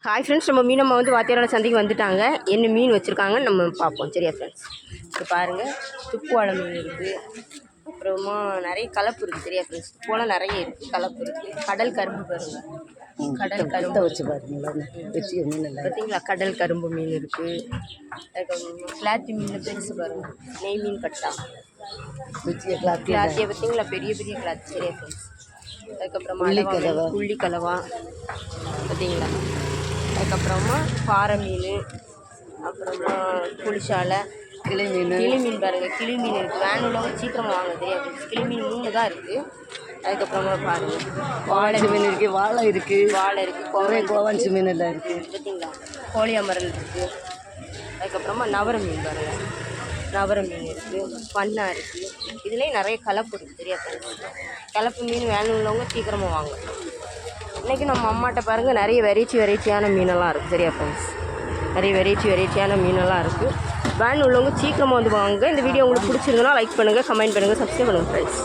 Hi friends, நம்ம மீனம்மா வந்து வாத்தியாரோட சந்தைக்கு வந்துட்டாங்க. என்ன மீன் வச்சுருக்காங்கன்னு நம்ம பார்ப்போம். சரியா ஃப்ரெண்ட்ஸ், இப்போ பாருங்கள், துப்புவாழை மீன் இருக்குது. அப்புறமா நிறைய கலப்பு இருக்குது. சரியா ஃப்ரெண்ட்ஸ், துப்புவாழை நிறைய இருக்குது, கலப்பு இருக்குது. கடல் கரும்பு பாருங்கள், கடல் கரும்பு வச்சு பாருங்களா, வச்சு மீன் பார்த்தீங்களா, கடல் கரும்பு மீன் இருக்குது. அதுக்கப்புறம் கிளாத்தி மீன் பெருசு பாருங்கள், நெய் மீன் கட்டா கிளாத்தியை பார்த்தீங்களா, பெரிய பெரிய கிளாத்தி. சரியா ஃப்ரெண்ட்ஸ், அதுக்கப்புறமா புள்ளி கலவா பார்த்தீங்களா. அதுக்கப்புறமா பாறை மீன், அப்புறமா புளிச்சாலை, கிளி மீன் பாருங்கள், கிளி மீன் இருக்குது. வேன் உள்ளவங்க சீக்கிரமாக வாங்க. தெரியாது, கிளி மீன் 3 தான் இருக்குது. அதுக்கப்புறமா பாருங்கள், வாழை மீன் இருக்குது, வாழை இருக்குது, கோவாஞ்சி மீன் எல்லாம் இருக்குது. பார்த்தீங்களா, கோழியாமரல் இருக்குது. அதுக்கப்புறமா நவர மீன் பாருங்கள், நவர மீன் இருக்குது, பண்ணா இருக்குது. இதுலேயும் நிறைய கலப்பு இருக்குது. தெரியாது, கலப்பு மீன் வேன் உள்ளவங்க சீக்கிரமாக வாங்க. இன்றைக்கி நம்ம அம்மாட்ட பாருங்கள், நிறைய வெரைட்டியான மீனெல்லாம் இருக்குது. சரியா ஃப்ரெண்ட்ஸ், நிறைய வெரைட்டியான மீனெல்லாம் இருக்குது. வேன் உள்ளவங்க சீக்கிரமாக வந்து வாங்க. இந்த வீடியோ உங்களுக்கு பிடிச்சிருந்தனா லைக் பண்ணுங்கள், கமெண்ட் பண்ணுங்கள், சப்ஸ்கிரைப் பண்ணுங்கள் ஃப்ரெண்ட்ஸ்.